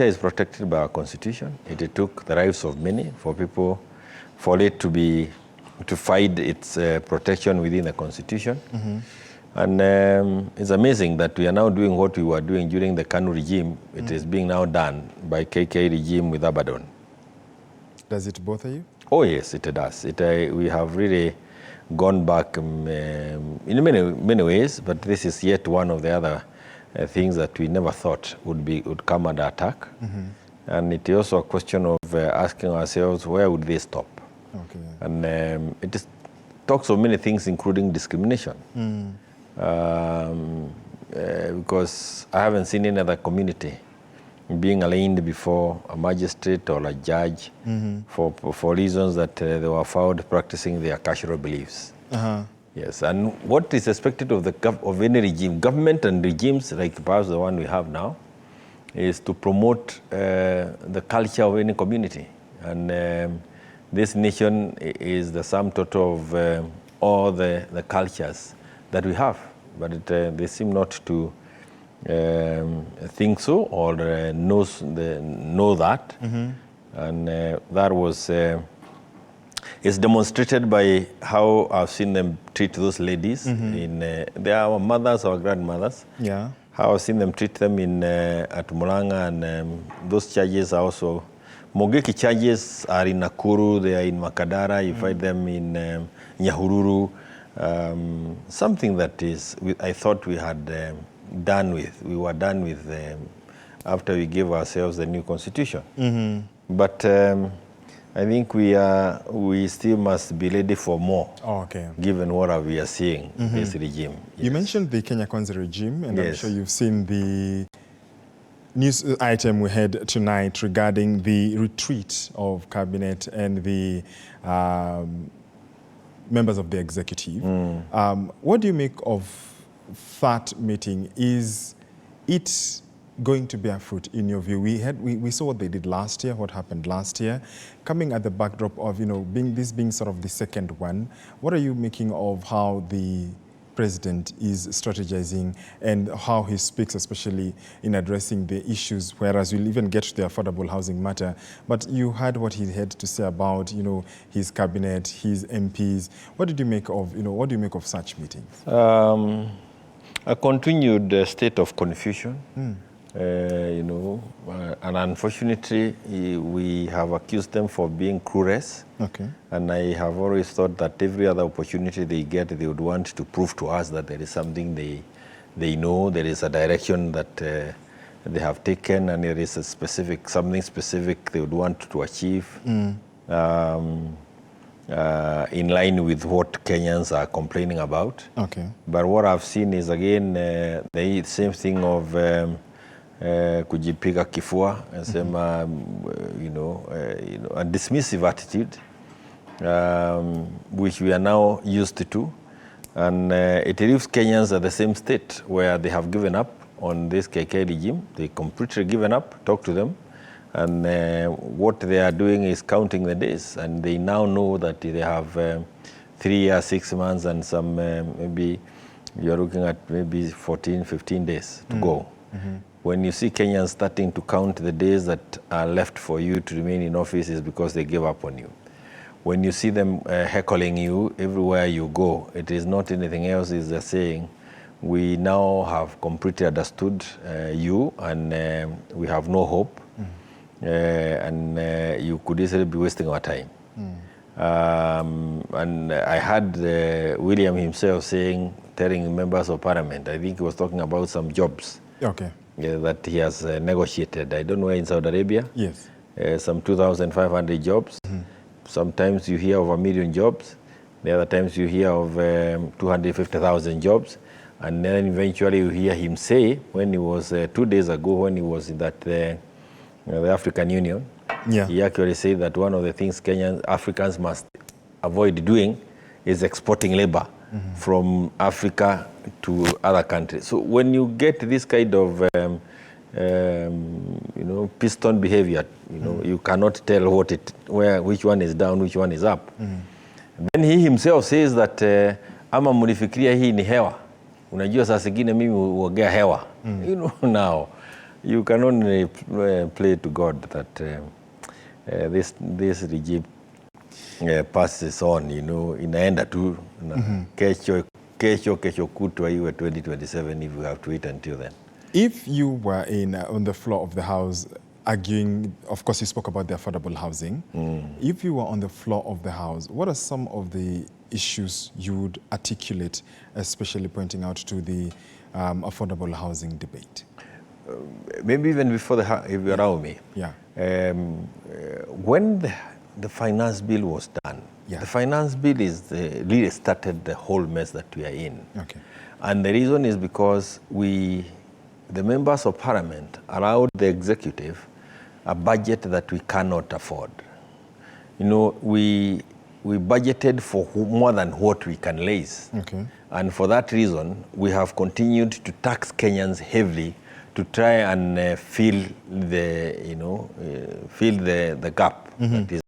is protected by our constitution. It took the lives of many for it to find its protection within the constitution. And it's amazing that we are now doing what we were doing during the KANU regime. It is being now done by KK regime with Abaddon. Does it bother you? Oh yes, it does. We have really gone back in many ways, but this is yet one of the other things that we never thought would come under attack. And it is also a question of asking ourselves, where would they stop? Okay. And it talks of many things, including discrimination. Because I haven't seen any other community being arraigned before a magistrate or a judge for reasons that they were found practicing their cultural beliefs. Yes, and what is expected of any regime, government and regimes like perhaps the one we have now, is to promote the culture of any community. And this nation is the sum total of all the cultures that we have, but they seem not to think so or know that. And that was is demonstrated by how I've seen them treat those ladies. They are our mothers, our grandmothers. Yeah. How I've seen them treat them at Murang'a, and those charges are also Mogeki charges are in Nakuru, they are in Makadara, you find them in Nyahururu. Something that I thought we had done with. We were done with after we gave ourselves the new constitution. But I think we still must be ready for more. Given what we are seeing this regime. You mentioned the Kenya Kwanza regime, and I'm sure you've seen the news item we had tonight regarding the retreat of cabinet and the members of the executive. What do you make of that meeting? Is it going to bear fruit in your view? We saw what they did last year, what happened last year, coming at the backdrop of this being sort of the second one. What are you making of how the president is strategizing and how he speaks, especially in addressing the issues, whereas we'll even get to the affordable housing matter? But you heard what he had to say about his cabinet, his MPs. What did you make of what do you make of such meetings? A continued state of confusion. And unfortunately, we have accused them for being clueless. And I have always thought that every other opportunity they get, they would want to prove to us that there is something they know, there is a direction that they have taken, and there is something specific they would want to achieve in line with what Kenyans are complaining about. But what I've seen is, again, the same thing of kujipiga kifua, a dismissive attitude, which we are now used to, and it leaves Kenyans at the same state where they have given up on this KK regime. They completely given up. Talk to them, and what they are doing is counting the days, and they now know that they have 3 years, 6 months, and some maybe you're looking at maybe 14, 15 days to go. When you see Kenyans starting to count the days that are left for you to remain in office, is because they gave up on you. When you see them heckling you everywhere you go, it is not anything else. It's they're saying, we now have completely understood you, and we have no hope, and you could easily be wasting our time. And I had William himself telling members of parliament, I think he was talking about some jobs. That he has negotiated. I don't know, in Saudi Arabia. Some 2,500 jobs. Sometimes you hear of 1 million jobs. The other times you hear of 250,000 jobs. And then eventually you hear him say, when he was 2 days ago, when he was in the African Union, he actually said that one of the things Africans must avoid doing is exporting labor from Africa to other countries. So when you get this kind of piston behavior, you cannot tell which one is down, which one is up. Then he himself says that ama mlifikiria hii ni hewa. Unajua saa zingine mimi huogea hewa. Now You can only pray to God that this regime passes on, you know, inaenda tu na kesho kutwa iwe 2027 if you have to wait until then. If you were on the floor of the House arguing, of course you spoke about the affordable housing, if you were on the floor of the House, what are some of the issues you would articulate, especially pointing out to the affordable housing debate? Maybe even before if you allow me. Yeah. When the finance bill was done, the finance bill really started the whole mess that we are in. Okay. And the reason is because the members of parliament allowed the executive a budget that we cannot afford. You know, we budgeted for more than what we can raise. Okay. And for that reason, we have continued to tax Kenyans heavily to try and fill the gap that is